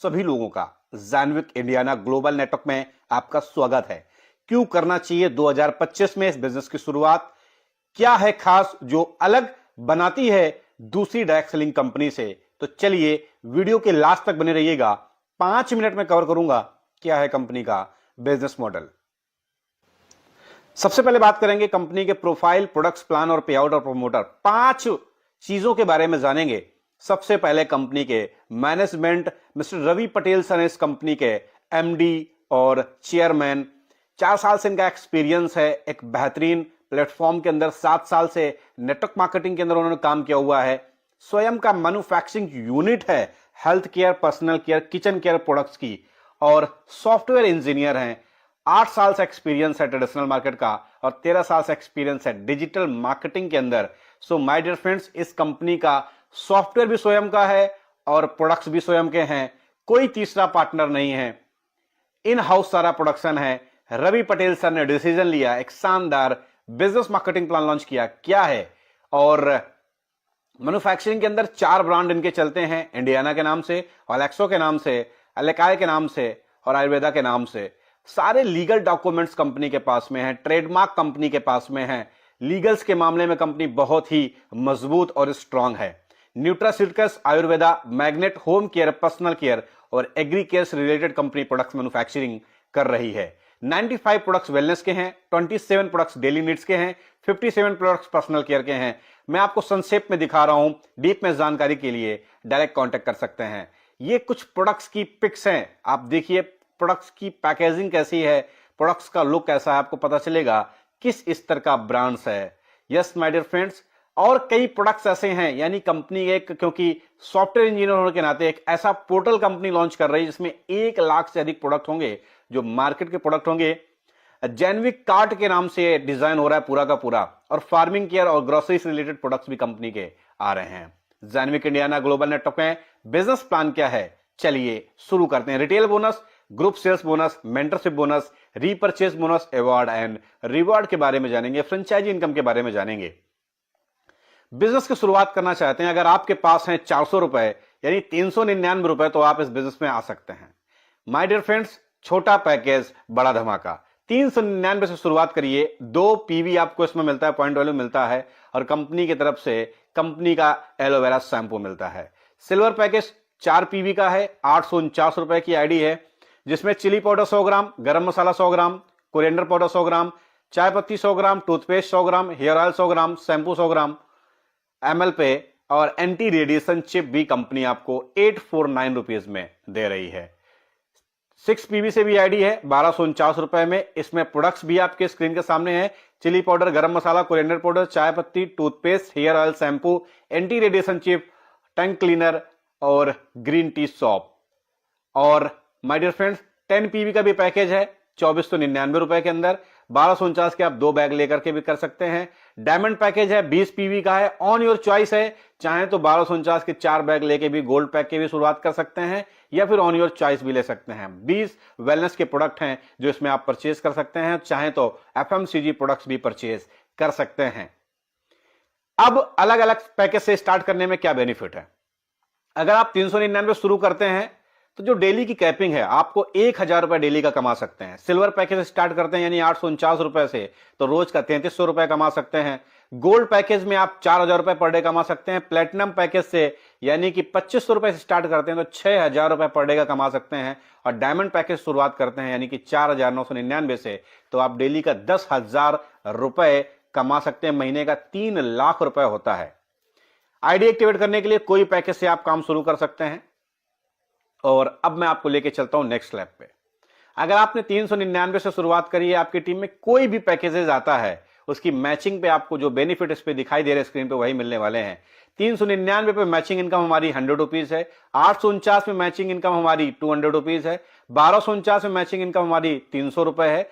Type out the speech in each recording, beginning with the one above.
सभी लोगों का जैनविक इंडियाना ग्लोबल नेटवर्क में आपका स्वागत है। क्यों करना चाहिए 2025 में इस बिजनेस की शुरुआत? क्या है खास जो अलग बनाती है दूसरी डायरेक्ट सेलिंग कंपनी से? तो चलिए वीडियो के लास्ट तक बने रहिएगा। 5 मिनट में कवर करूंगा क्या है कंपनी का बिजनेस मॉडल। सबसे पहले बात करेंगे कंपनी के प्रोफाइल, प्रोडक्ट्स, प्लान और पे आउट और प्रमोटर। 5 चीजों के बारे में जानेंगे। सबसे पहले कंपनी के management, mister Ravi Patel sir इस कंपनी के एमडी और चेयरमैन। 4 साल से इनका एक्सपीरियंस है। एक बेहतरीन प्लेटफॉर्म के अंदर 7 साल से नेटवर्क मार्केटिंग के अंदर उन्होंने काम किया हुआ है। स्वयं का मैन्युफैक्चरिंग यूनिट है health care, personal care, kitchen care products की, और सॉफ्टवेयर इंजीनियर हैं। 8 साल से एक्सपीरियंस है ट्रेडिशनल मार्केट का और 13 साल से एक्सपीरियंस है डिजिटल मार्केटिंग के अंदर। सो माय डियर फ्रेंड्स, इस कंपनी का सॉफ्टवेयर भी स्वयं का है और प्रोडक्ट्स भी स्वयं के हैं। कोई तीसरा पार्टनर नहीं है, इन हाउस सारा प्रोडक्शन है। रवि पटेल सर ने डिसीजन लिया, एक शानदार बिजनेस मार्केटिंग प्लान लॉन्च किया। क्या है? और मैन्युफैक्चरिंग के अंदर 4 ब्रांड इनके चलते हैं, इंडियाना के नाम से, अलेक्सो के नाम से, अलेकाय के नाम से और आयुर्वेदा के नाम से। सारे लीगल डॉक्यूमेंट्स कंपनी के पास में हैं, ट्रेडमार्क कंपनी के पास में हैं। लीगल्स के मामले में कंपनी बहुत ही मजबूत और स्ट्रांग है। Nutraceuticals, Ayurveda, magnet, home care, personal care और एग्री केयर से रिलेटेड कंपनी प्रोडक्ट्स मैन्युफैक्चरिंग कर रही है। 95 प्रोडक्ट्स वेलनेस के हैं, 27 प्रोडक्ट्स डेली नीड्स के हैं, 57 प्रोडक्ट्स पर्सनल केयर के हैं। मैं आपको संक्षेप में दिखा रहा हूं, डीप में जानकारी के लिए डायरेक्ट कांटेक्ट कर सकते हैं। ये कुछ प्रोडक्ट्स की पिक्स हैं, आप देखिए प्रोडक्ट्स की पैकेजिंग कैसी है, प्रोडक्ट्स का लुक कैसा है, आपको पता चलेगा किस स्तर का ब्रांड्स है। यस माय डियर फ्रेंड्स, और कई प्रोडक्ट्स ऐसे हैं, यानी कंपनी एक, क्योंकि सॉफ्टवेयर इंजीनियर होने के नाते एक ऐसा पोर्टल कंपनी लॉन्च कर रही है जिसमें 1 लाख से अधिक प्रोडक्ट होंगे जो मार्केट के प्रोडक्ट होंगे। जैनविक कार्ट के नाम से डिजाइन हो रहा है पूरा का पूरा, और फार्मिंग केयर और ग्रोसरी से रिलेटेड प्रोडक्ट्स भी कंपनी के आ रहे हैं। जैनविक इंडियाना ग्लोबल नेटवर्क में बिजनेस प्लान क्या है, चलिए शुरू करते हैं। Retail bonus, group sales bonus, mentorship bonus, repurchase bonus, award and reward के बारे में जानेंगे। फ्रेंचाइजी इनकम के बारे में जानेंगे। बिजनेस की शुरुआत करना चाहते हैं, अगर आपके पास है 400 रुपए यानी 399 रुपए, तो आप इस बिजनेस में आ सकते हैं। माय डियर फ्रेंड्स, छोटा पैकेज बड़ा धमाका। 399 से शुरुआत करिए। 2 पीवी आपको इसमें मिलता है, पॉइंट वैल्यू मिलता है, और कंपनी की तरफ से कंपनी का एलोवेरा शैम्पू मिलता है। सिल्वर पैकेज 4 पीवी का है, 849 रुपए की आईडी है, जिसमें चिली पाउडर 100 ग्राम, गरम मसाला 100 ग्राम, कोरिएंडर पाउडर 100 ग्राम, चाय पत्ती 100 ग्राम, टूथपेस्ट 100 ग्राम, हेयर ऑयल 100 ग्राम, शैम्पू 100 ग्राम एमएल पे, और एंटी रेडिएशन चिप भी कंपनी आपको 849 रुपीज में दे रही है। 6 पीवी से भी आईडी है 1249 रुपए में। इसमें प्रोडक्ट्स भी आपके स्क्रीन के सामने है, चिली पाउडर, गरम मसाला, कोरिएंडर पाउडर, चाय पत्ती, toothpaste, hair oil, shampoo, anti radiation chip, tongue cleaner और ग्रीन टी सॉप। और माय डियर फ्रेंड्स, 10 पीवी का भी पैकेज है 2499 रुपए के अंदर। 1249 के आप 2 बैग लेकर के भी कर सकते हैं। डायमंड पैकेज है 20 पीवी का है, ऑन योर चॉइस है। चाहे तो 1249 के 4 बैग लेके भी गोल्ड पैक के भी शुरुआत कर सकते हैं, या फिर ऑन योर चॉइस भी ले सकते हैं। 20 वेलनेस के प्रोडक्ट हैं जो इसमें आप परचेज कर सकते हैं। चाहे तो एफएमसीजी प्रोडक्ट्स भी परचेज कर सकते हैं। अब अलग अलग पैकेज से स्टार्ट करने में क्या बेनिफिट है? अगर आप 399 शुरू करते हैं तो जो डेली की कैपिंग है, आपको 1000 रुपए डेली का कमा सकते हैं। सिल्वर पैकेज से स्टार्ट करते हैं यानी 849 रुपए से, तो रोज का 3300 रुपए कमा सकते हैं। गोल्ड पैकेज में आप 4000 रुपए पर डे कमा सकते हैं। प्लेटिनम पैकेज से यानी कि 2500 रुपए से स्टार्ट करते हैं तो 6000 रुपए पर डे का कमा सकते हैं। और डायमंड पैकेज शुरुआत करते हैं यानी कि 4999 से, तो आप डेली का 10,000 रुपए कमा सकते हैं। महीने का 3 लाख रुपए होता है। आईडी एक्टिवेट करने के लिए कोई पैकेज से आप काम शुरू कर सकते हैं। और अब मैं आपको लेके चलता हूं नेक्स्ट स्लैब पे। अगर आपने 399 से शुरुआत करी है, आपकी टीम में कोई भी पैकेजेस आता है, उसकी मैचिंग पे आपको जो बेनिफिट इस पे दिखाई दे रहे स्क्रीन पे वही मिलने वाले हैं। 399 पे मैचिंग इनकम हमारी 100 रुपीज है। 849 में मैचिंग इनकम हमारी 200 रुपीज है। 1249 में मैचिंग इनकम हमारी 300 रुपए है।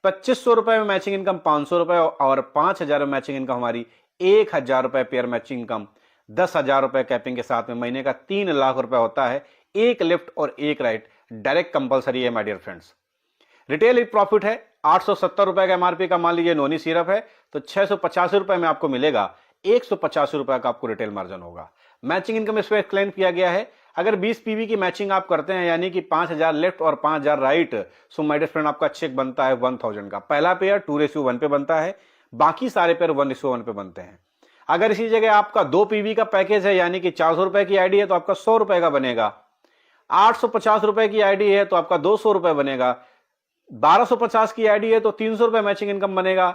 2500 रुपए में मैचिंग इनकम 500 रुपए, और 5000 में मैचिंग इनकम हमारी 1000 रुपए पेयर मैचिंग इनकम। 10,000 रुपए कैपिंग के साथ में महीने का 3 लाख रुपए होता है। 1 लेफ्ट और 1 राइट डायरेक्ट कंपलसरी है my dear friends. Retail profit है 870 रुपए का एमआरपी का, मान लीजिए नोनी सिरप है तो 685 रुपए में आपको मिलेगा। 185 रुपए का आपको रिटेल मार्जिन होगा। मैचिंग इनकम इसमें एक्सप्लेन किया गया है। अगर 20 पीवी की मैचिंग आप करते हैं यानी कि 5000 लेफ्ट और 5000 right, so my dear friend आपका चेक बनता है 1000 का। पहला पेयर 2:1 पे बनता है, बाकी सारे पेयर 1:1 पे बनते हैं। अगर इसी जगह आपका 2 पीवी का पैकेज है यानी कि 400 रुपए की आईडी है तो आपका 100 रुपए का बनेगा। 850 रुपए की आईडी है तो आपका 200 रुपए बनेगा। 1250 की आईडी है तो 300 रुपए मैचिंग इनकम बनेगा।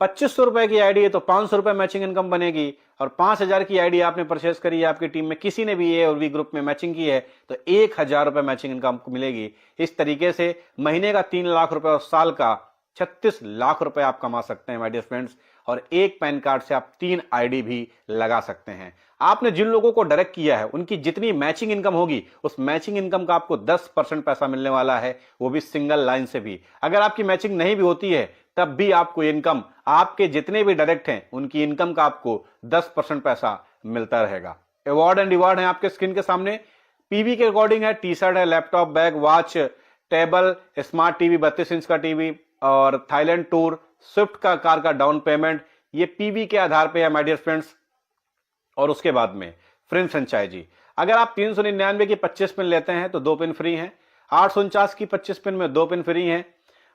2500 रुपए की आईडी है तो 500 रुपए मैचिंग इनकम बनेगी। और 5000 की आईडी आपने परचेस करी है, आपकी टीम में किसी ने भी ए और बी ग्रुप में मैचिंग की है तो 1000 रुपए मैचिंग इनकम आपको मिलेगी। इस तरीके से महीने का 3 लाख रुपए और साल का 36 लाख रुपए आप कमा सकते हैं माय डियर फ्रेंड्स। और एक पैन कार्ड से आप 3 आईडी भी लगा सकते हैं। आपने जिन लोगों को डायरेक्ट किया है उनकी जितनी मैचिंग इनकम होगी उस मैचिंग इनकम का आपको 10% पैसा मिलने वाला है, वो भी सिंगल लाइन से भी। अगर आपकी मैचिंग नहीं भी होती है तब भी आपको इनकम, आपके जितने भी डायरेक्ट हैं उनकी इनकम का आपको 10% पैसा मिलता रहेगा। अवार्ड एंड रिवार्ड है आपके स्क्रीन के सामने। पीवी के अकॉर्डिंग है, टी शर्ट है, laptop, bag, watch, table, smart TV, 32 inch का टीवी और थाईलैंड टूर, स्विफ्ट का कार का डाउन पेमेंट, ये पीवी के आधार पे है माय डियर फ्रेंड्स। और उसके बाद में फ्रेंचाइजी, अगर आप 399 की 25 पिन लेते हैं तो 2 पिन फ्री हैं। 849 की 25 पिन में 2 पिन फ्री हैं।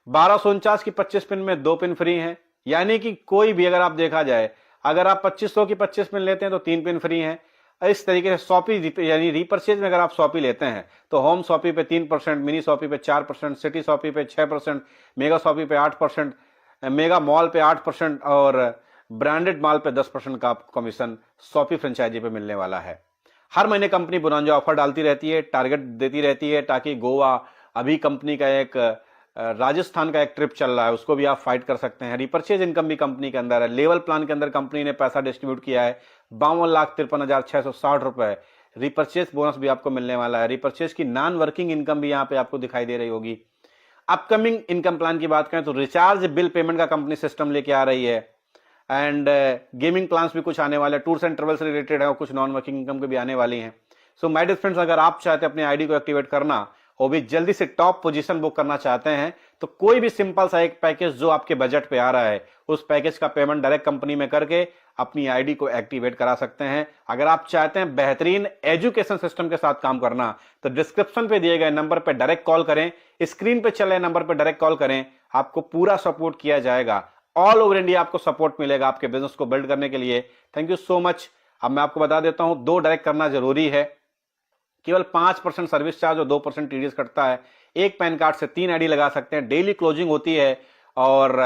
1249 की 25 पिन में 2 पिन फ्री हैं। यानी कि कोई भी, अगर आप देखा जाए, अगर आप 2500 की 25 पिन लेते हैं तो 3 पिन फ्री हैं। इस तरीके से शॉपी यानी रीपरचेज में अगर आप शॉपी लेते हैं तो होम शॉपी पे 3%, मिनी शॉपी पे 4%, सिटी शॉपी पे 6%, मेगा शॉपी पे 8%, मेगा मॉल पे 8% और ब्रांडेड माल पे 10% का आपको कमीशन शॉपी फ्रेंचाइजी पे मिलने वाला है। हर महीने कंपनी बोनांजा ऑफर डालती रहती है, टारगेट देती रहती है ताकि गोवा, अभी कंपनी का एक राजस्थान का एक ट्रिप चल रहा है, उसको भी आप फाइट कर सकते हैं। रिपर्चेज इनकम भी कंपनी के अंदर है। लेवल प्लान के अंदर कंपनी ने पैसा डिस्ट्रीब्यूट किया है 52,53,660 रुपए। रिपर्चेज बोनस भी आपको मिलने वाला है। रिपर्चेज की नॉन वर्किंग इनकम भी यहाँ पे आपको दिखाई दे रही होगी। अपकमिंग इनकम प्लान की बात करें तो रिचार्ज बिल पेमेंट का कंपनी सिस्टम लेके आ रही है एंड गेमिंग प्लान्स भी कुछ आने वाले हैं, टूर्स एंड ट्रेवल से रिलेटेड है और कुछ नॉन वर्किंग इनकम के भी आने वाली हैं। सो माय डियर फ्रेंड्स, अगर आप चाहते हैं अपनी आईडी को एक्टिवेट करना और भी जल्दी से टॉप पोजीशन बुक करना चाहते हैं तो कोई भी सिंपल सा एक पैकेज जो आपके बजट पे आ रहा है उस पैकेज का पेमेंट डायरेक्ट कंपनी में करके अपनी आईडी को एक्टिवेट करा सकते हैं। अगर आप चाहते हैं बेहतरीन एजुकेशन सिस्टम के साथ काम करना तो डिस्क्रिप्शन पे दिए गए नंबर पे डायरेक्ट कॉल करें, स्क्रीन पे चल रहे नंबर पे डायरेक्ट कॉल करें, आपको पूरा सपोर्ट किया जाएगा। ऑल ओवर इंडिया आपको सपोर्ट मिलेगा आपके बिजनेस को बिल्ड करने के लिए। Thank you so much. अब मैं आपको बता देता हूं 2 डायरेक्ट करना जरूरी है। केवल 5% सर्विस चार्ज और 2% टीडीएस कटता है। एक पैन कार्ड से 3 आईडी लगा सकते हैं। डेली क्लोजिंग होती है और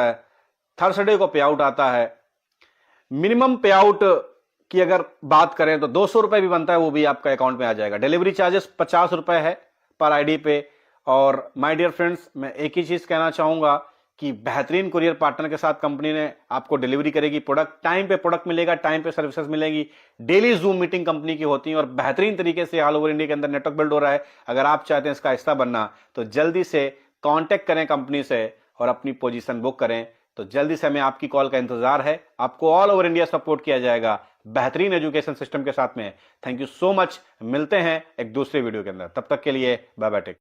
थर्सडे को पे आउट आता है। मिनिमम पे आउट की अगर बात करें तो 200 रुपए भी बनता है, वो भी आपका अकाउंट में आ जाएगा। डिलीवरी चार्जेस 50 रुपए है पर आईडी पे। और माय डियर फ्रेंड्स, मैं एक ही चीज कहना चाहूंगा कि बेहतरीन कुरियर पार्टनर के साथ कंपनी ने आपको डिलीवरी करेगी प्रोडक्ट, टाइम पे प्रोडक्ट मिलेगा, टाइम पे सर्विसेज मिलेगी। डेली जूम मीटिंग कंपनी की होती है और बेहतरीन तरीके से ऑल ओवर इंडिया के अंदर नेटवर्क बिल्ड हो रहा है। अगर आप चाहते हैं इसका हिस्सा बनना तो जल्दी से कांटेक्ट करें कंपनी से और अपनी पोजीशन बुक करें। तो जल्दी से हमें आपकी कॉल का इंतजार है। आपको ऑल ओवर इंडिया सपोर्ट किया जाएगा बेहतरीन एजुकेशन सिस्टम के साथ में। Thank you so much. मिलते हैं एक दूसरे वीडियो के अंदर, तब तक के लिए बाय बाय टेक।